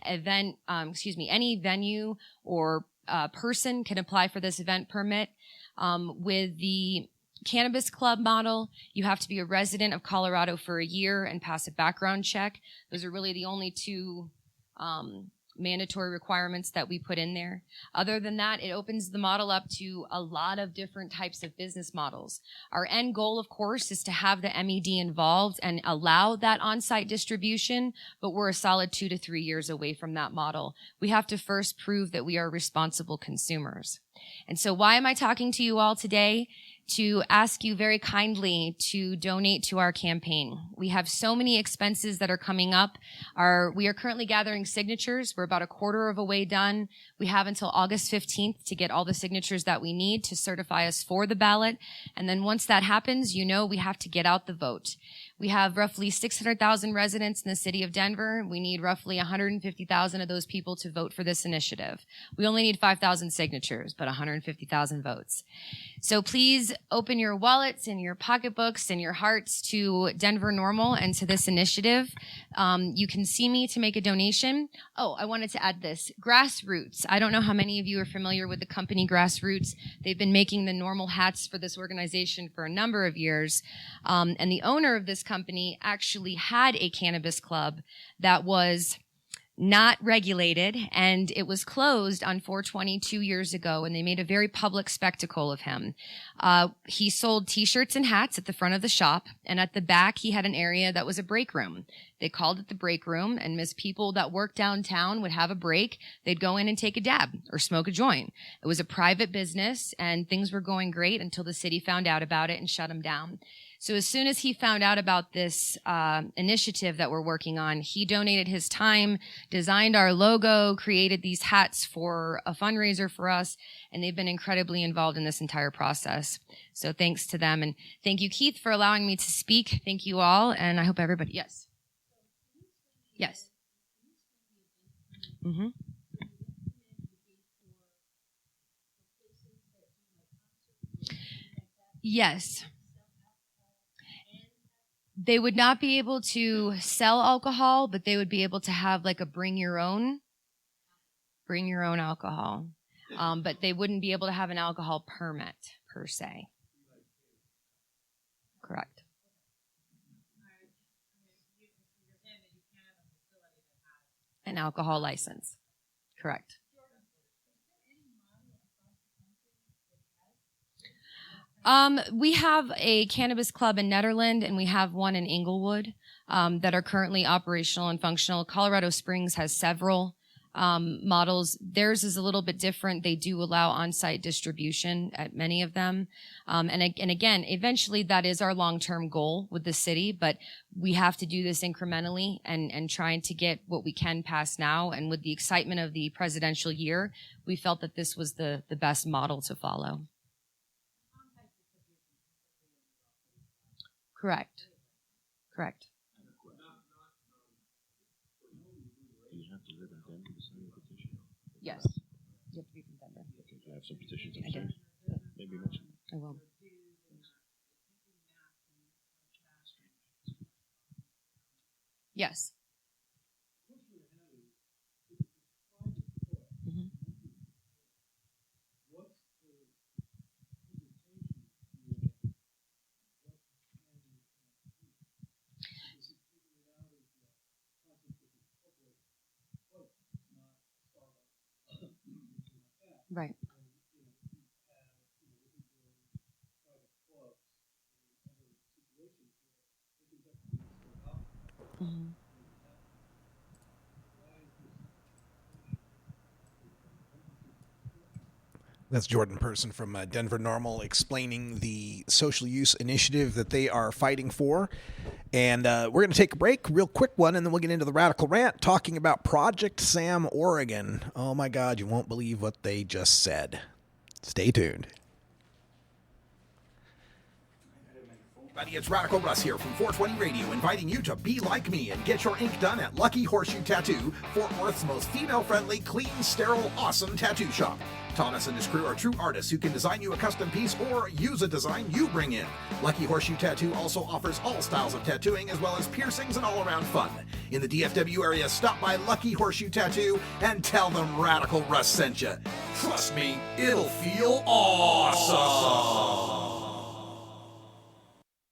venue or person can apply for this event permit. With the Cannabis Club model, you have to be a resident of Colorado for a year and pass a background check. Those are really the only two mandatory requirements that we put in there. Other than that, it opens the model up to a lot of different types of business models. Our end goal, of course, is to have the MED involved and allow that on-site distribution, but we're a solid 2 to 3 years away from that model. We have to first prove that we are responsible consumers. And so why am I talking to you all today? To ask you very kindly to donate to our campaign. We have so many expenses that are coming up. We are currently gathering signatures. We're about a quarter of a way done. We have until August 15th to get all the signatures that we need to certify us for the ballot. And then once that happens, we have to get out the vote. We have roughly 600,000 residents in the city of Denver. We need roughly 150,000 of those people to vote for this initiative. We only need 5,000 signatures, but 150,000 votes. So please open your wallets and your pocketbooks and your hearts to Denver Normal and to this initiative. You can see me to make a donation. Oh, I wanted to add this. Grassroots. I don't know how many of you are familiar with the company Grassroots. They've been making the normal hats for this organization for a number of years. And the owner of this company actually had a cannabis club that was not regulated, and it was closed on 4/20 2 years ago, and they made a very public spectacle of him. He sold T-shirts and hats at the front of the shop, and at the back he had an area that was a break room. They called it the break room, and as people that worked downtown would have a break, they'd go in and take a dab or smoke a joint. It was a private business, and things were going great until the city found out about it and shut them down. So as soon as he found out about this initiative that we're working on, he donated his time, designed our logo, created these hats for a fundraiser for us, and they've been incredibly involved in this entire process. So thanks to them, and thank you, Keith, for allowing me to speak. Thank you all, and I hope everybody, yes. Yes. Mm-hmm. Yes. They would not be able to sell alcohol, but they would be able to have like a bring your own alcohol. But they wouldn't be able to have an alcohol permit per se. Correct. An alcohol license. Correct. We have a cannabis club in Nederland, and we have one in Inglewood that are currently operational and functional. Colorado Springs has several models. Theirs is a little bit different. They do allow on-site distribution at many of them. And again, eventually that is our long-term goal with the city, but we have to do this incrementally and trying to get what we can pass now. And with the excitement of the presidential year, we felt that this was the best model to follow. Correct. Yes. You have to be from Denver. Okay, do you have some petitions I do. Maybe mention. I will. Yes. Mhm. Right. Mhm. That's Jordan Person from Denver Normal explaining the social use initiative that they are fighting for. And we're going to take a break, real quick one, and then we'll get into the Radical Rant talking about Project Sam, Oregon. Oh, my God, you won't believe what they just said. Stay tuned. Buddy, it's Radical Russ here from 420 Radio, inviting you to be like me and get your ink done at Lucky Horseshoe Tattoo, Fort Worth's most female-friendly, clean, sterile, awesome tattoo shop. Thomas and his crew are true artists who can design you a custom piece or use a design you bring in. Lucky Horseshoe Tattoo also offers all styles of tattooing as well as piercings and all-around fun. In the DFW area, stop by Lucky Horseshoe Tattoo and tell them Radical Russ sent you. Trust me, it'll feel awesome.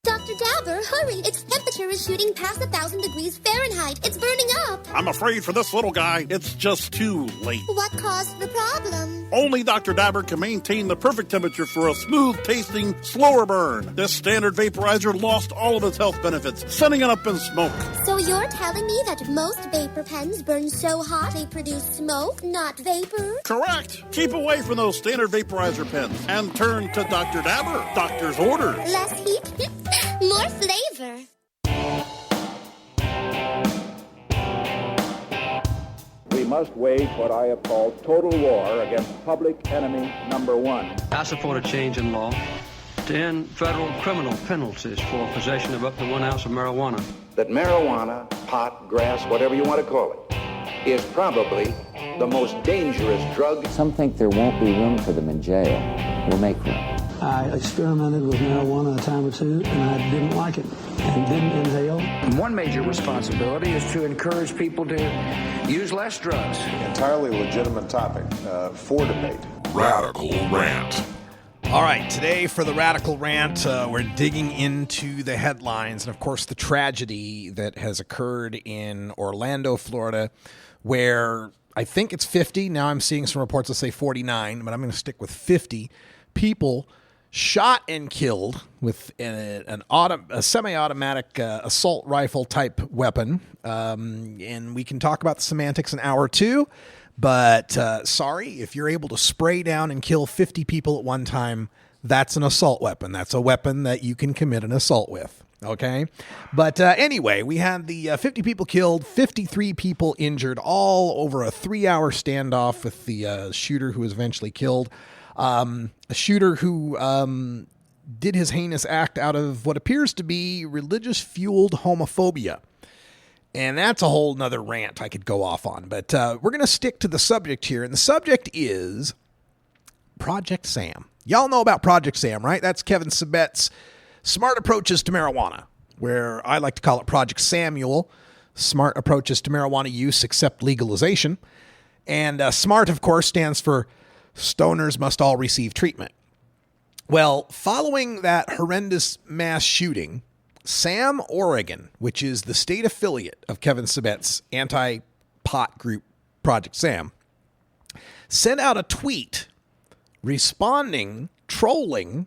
Dr. Dabber, hurry! Its temperature is shooting past 1,000 degrees Fahrenheit. It's burning up. I'm afraid for this little guy, it's just too late. What caused the problem? Only Dr. Dabber can maintain the perfect temperature for a smooth-tasting, slower burn. This standard vaporizer lost all of its health benefits, sending it up in smoke. So you're telling me that most vapor pens burn so hot they produce smoke, not vapor? Correct. Keep away from those standard vaporizer pens and turn to Dr. Dabber. Doctor's orders. Less heat, more flavor. We must wage what I have called total war against public enemy number one. I support a change in law to end federal criminal penalties for possession of up to 1 ounce of marijuana. That marijuana, pot, grass, whatever you want to call it, is probably the most dangerous drug. Some think there won't be room for them in jail. We'll make room. I experimented with marijuana a time or two, and I didn't like it and didn't inhale. One major responsibility is to encourage people to use less drugs. Entirely legitimate topic for debate. Radical Rant. All right, today for the Radical Rant, we're digging into the headlines and, of course, the tragedy that has occurred in Orlando, Florida, where I think it's 50. Now I'm seeing some reports that say 49, but I'm going to stick with 50 people shot and killed with a semi-automatic assault rifle type weapon. And we can talk about the semantics an hour or two. But sorry, if you're able to spray down and kill 50 people at one time, that's an assault weapon. That's a weapon that you can commit an assault with. Okay. But anyway, we had the 50 people killed, 53 people injured, all over a 3-hour standoff with the shooter who was eventually killed. A shooter who did his heinous act out of what appears to be religious-fueled homophobia. And that's a whole nother rant I could go off on. But we're going to stick to the subject here. And the subject is Project Sam. Y'all know about Project Sam, right? That's Kevin Sabet's Smart Approaches to Marijuana, where I like to call it Project Samuel, Smart Approaches to Marijuana Use Except Legalization. And SMART, of course, stands for Stoners Must All Receive Treatment. Well, following that horrendous mass shooting, Sam, Oregon, which is the state affiliate of Kevin Sabet's anti-pot group Project Sam, sent out a tweet responding, trolling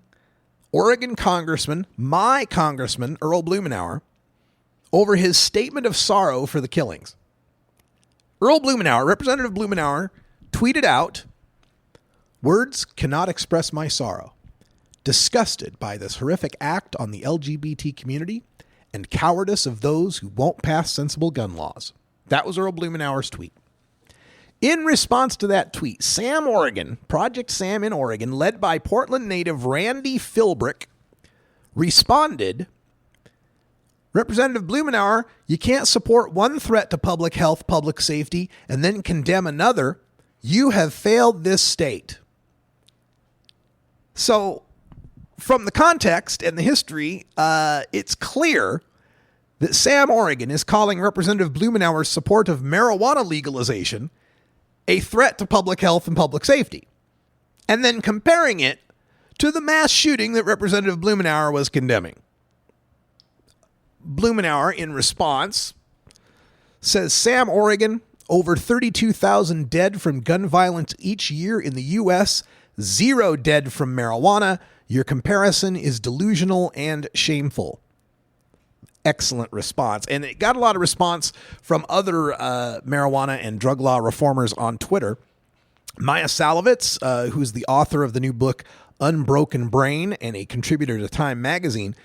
Oregon Congressman, my Congressman, Earl Blumenauer, over his statement of sorrow for the killings. Earl Blumenauer, Representative Blumenauer, tweeted out, "Words cannot express my sorrow. Disgusted by this horrific act on the LGBT community and cowardice of those who won't pass sensible gun laws." That was Earl Blumenauer's tweet. In response to that tweet, Sam Oregon, Project Sam in Oregon, led by Portland native Randy Philbrick, responded, "Representative Blumenauer, you can't support one threat to public health, public safety, and then condemn another. You have failed this state." So, from the context and the history, it's clear that Sam Oregon is calling Representative Blumenauer's support of marijuana legalization a threat to public health and public safety, and then comparing it to the mass shooting that Representative Blumenauer was condemning. Blumenauer, in response, says, "Sam Oregon, over 32,000 dead from gun violence each year in the U.S., 0 dead from marijuana. Your comparison is delusional and shameful." Excellent response. And it got a lot of response from other marijuana and drug law reformers on Twitter. Maya Salovitz, who's the author of the new book Unbroken Brain and a contributor to Time magazine,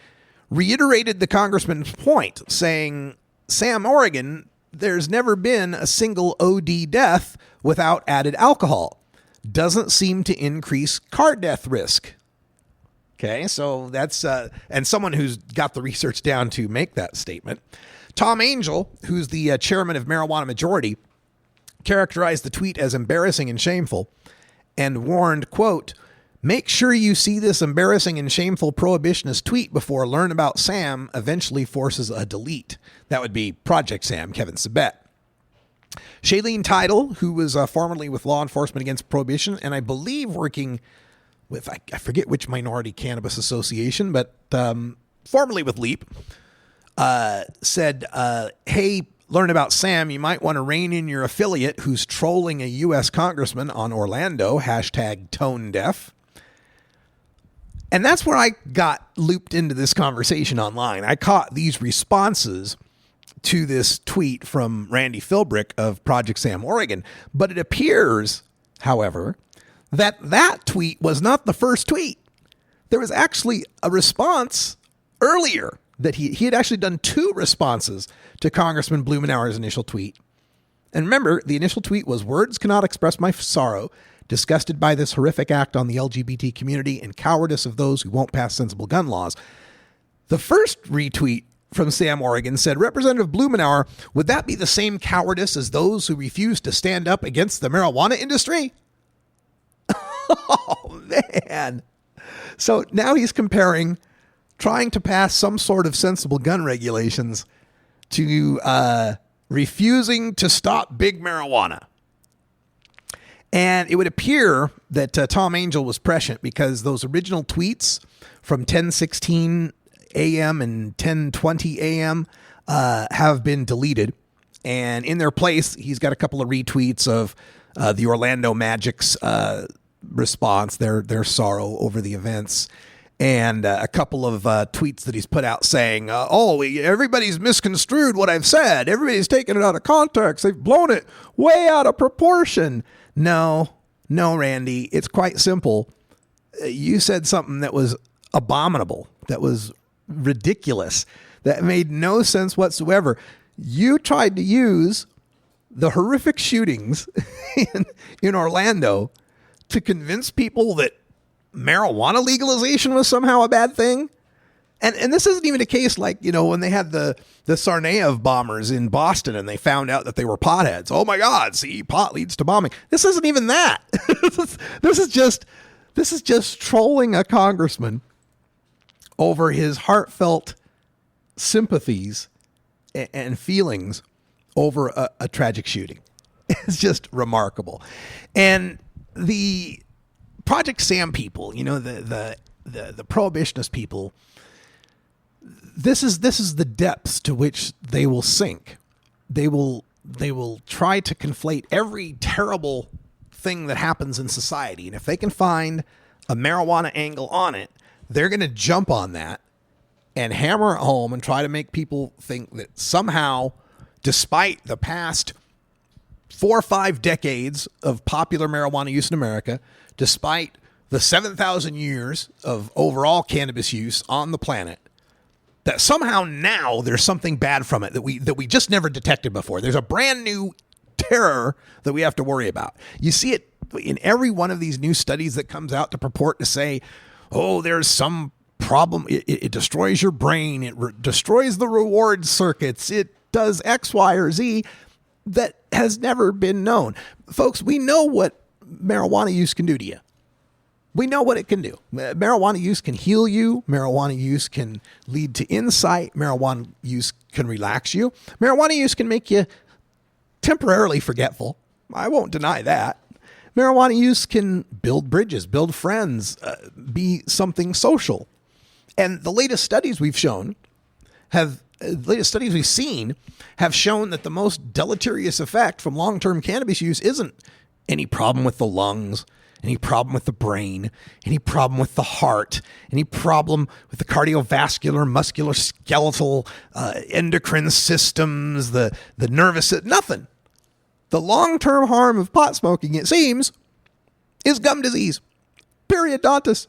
reiterated the congressman's point, saying, "Sam Oregon, there's never been a single OD death without added alcohol. Doesn't seem to increase car death risk." Okay, so that's, and someone who's got the research down to make that statement. Tom Angel, who's the chairman of Marijuana Majority, characterized the tweet as embarrassing and shameful and warned, quote, "Make sure you see this embarrassing and shameful prohibitionist tweet before Learn About Sam eventually forces a delete." That would be Project Sam, Kevin Sabet. Shailene Tidal, who was formerly with Law Enforcement Against Prohibition, and I believe working with, I forget which minority cannabis association, but formerly with LEAP, said, "Hey, Learn About Sam, you might want to rein in your affiliate who's trolling a U.S. congressman on Orlando, hashtag tone deaf." And that's where I got looped into this conversation online. I caught these responses to this tweet from Randy Philbrick of Project Sam Oregon. But it appears, however, that tweet was not the first tweet. There was actually a response earlier that he had actually done 2 responses to Congressman Blumenauer's initial tweet. And remember, the initial tweet was, "Words cannot express my sorrow. Disgusted by this horrific act on the LGBT community and cowardice of those who won't pass sensible gun laws." The first retweet from Sam Oregon said, "Representative Blumenauer, would that be the same cowardice as those who refuse to stand up against the marijuana industry?" Oh, man. So now he's comparing trying to pass some sort of sensible gun regulations to refusing to stop big marijuana. And it would appear that Tom Angel was prescient, because those original tweets from 10:16 a.m. and 10:20 a.m. Have been deleted. And in their place, he's got a couple of retweets of the Orlando Magic's response, their sorrow over the events, and a couple of tweets that he's put out saying, everybody's misconstrued what I've said. Everybody's taken it out of context. They've blown it way out of proportion. No, Randy, it's quite simple. You said something that was abominable, that was ridiculous, that made no sense whatsoever. You tried to use the horrific shootings in Orlando to convince people that marijuana legalization was somehow a bad thing. And this isn't even a case like, when they had the Tsarnaev bombers in Boston and they found out that they were potheads. Oh my God, see, pot leads to bombing. This isn't even that. This is just trolling a congressman over his heartfelt sympathies and feelings over a tragic shooting. It's just remarkable. And the Project Sam people, the prohibitionist people, this is the depths to which they will sink. They will try to conflate every terrible thing that happens in society, and if they can find a marijuana angle on it, they're going to jump on that and hammer it home and try to make people think that somehow, despite the past 4 or 5 decades of popular marijuana use in America, despite the 7,000 years of overall cannabis use on the planet, that somehow now there's something bad from it that we just never detected before. There's a brand new terror that we have to worry about. You see it in every one of these new studies that comes out to purport to say, oh, there's some problem. It destroys your brain. It destroys the reward circuits. It does X, Y, or Z that has never been known. Folks, we know what marijuana use can do to you. We know what it can do. Marijuana use can heal you. Marijuana use can lead to insight. Marijuana use can relax you. Marijuana use can make you temporarily forgetful. I won't deny that. Marijuana use can build bridges, build friends, be something social. And the latest studies we've seen have shown that the most deleterious effect from long-term cannabis use isn't any problem with the lungs, any problem with the brain, any problem with the heart, any problem with the cardiovascular, musculoskeletal, endocrine systems, the nervous system, nothing. The long-term harm of pot smoking, it seems, is gum disease. Periodontitis.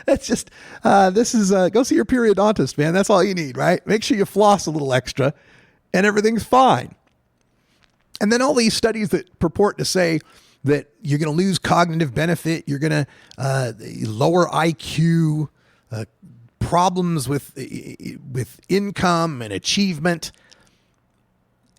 That's just, go see your periodontist, man. That's all you need, right? Make sure you floss a little extra and everything's fine. And then all these studies that purport to say that you're going to lose cognitive benefit, you're going to lower IQ, problems with income and achievement,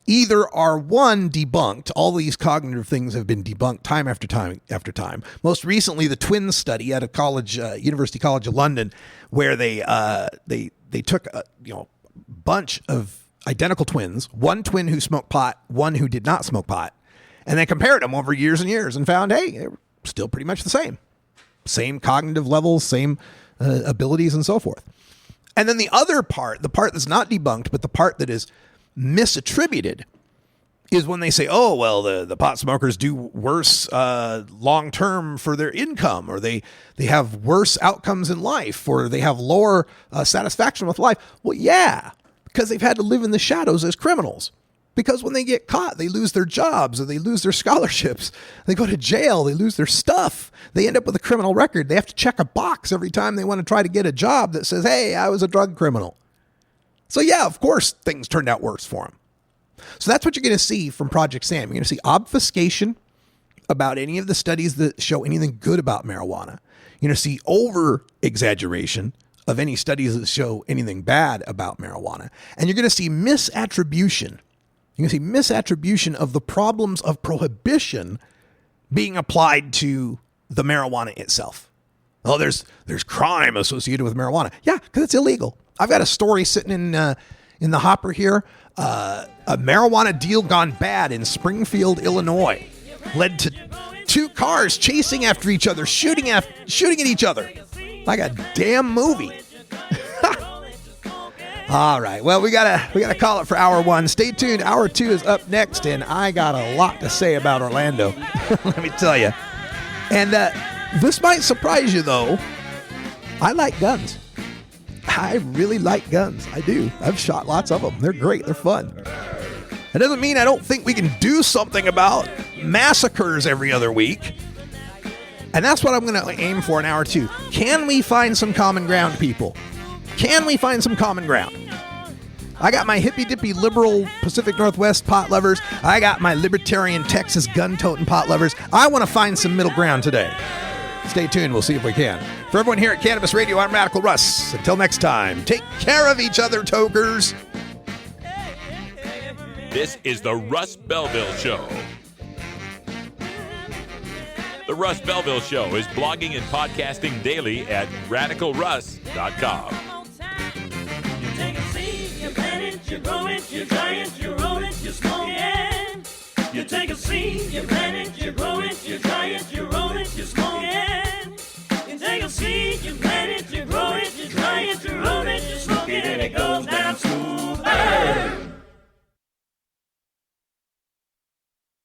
either are one, debunked. All these cognitive things have been debunked time after time after time. Most recently, the twins study at a college, University College of London, where they took a bunch of identical twins, one twin who smoked pot, one who did not smoke pot, and they compared them over years and years and found, hey, they're still pretty much the same. Same cognitive levels, same abilities, and so forth. And then the other part, the part that's not debunked, but the part that is misattributed, is when they say, oh, well, the pot smokers do worse long-term for their income, or they have worse outcomes in life, or they have lower satisfaction with life. Well, yeah, because they've had to live in the shadows as criminals. Because when they get caught, they lose their jobs, or they lose their scholarships. They go to jail. They lose their stuff. They end up with a criminal record. They have to check a box every time they want to try to get a job that says, hey, I was a drug criminal. So yeah, of course, things turned out worse for them. So that's what you're going to see from Project Sam. You're going to see obfuscation about any of the studies that show anything good about marijuana. You're going to see over-exaggeration of any studies that show anything bad about marijuana. And you're going to see misattribution. You're going to see misattribution of the problems of prohibition being applied to the marijuana itself. Oh, there's crime associated with marijuana. Yeah, because it's illegal. I've got a story sitting in the hopper here. A marijuana deal gone bad in Springfield, Illinois, led to 2 cars chasing after each other, shooting at each other, like a damn movie. All right, well, we gotta call it for hour 1. Stay tuned. Hour 2 is up next, and I got a lot to say about Orlando. Let me tell you. And this might surprise you, though. I like guns. I really like guns. I do. I've shot lots of them. They're great. They're fun. That doesn't mean I don't think we can do something about massacres every other week. And that's what I'm going to aim for in hour 2. Can we find some common ground, people? Can we find some common ground? I got my hippy-dippy liberal Pacific Northwest pot lovers. I got my libertarian Texas gun-toting pot lovers. I want to find some middle ground today. Stay tuned. We'll see if we can. For everyone here at Cannabis Radio, I'm Radical Russ. Until next time, take care of each other, tokers. This is the Russ Belville Show. The Russ Belville Show is blogging and podcasting daily at RadicalRuss.com. You take a seed, you plant it, you grow it, you dry it, you roll it, you smoke it. You take a seed, you plant it,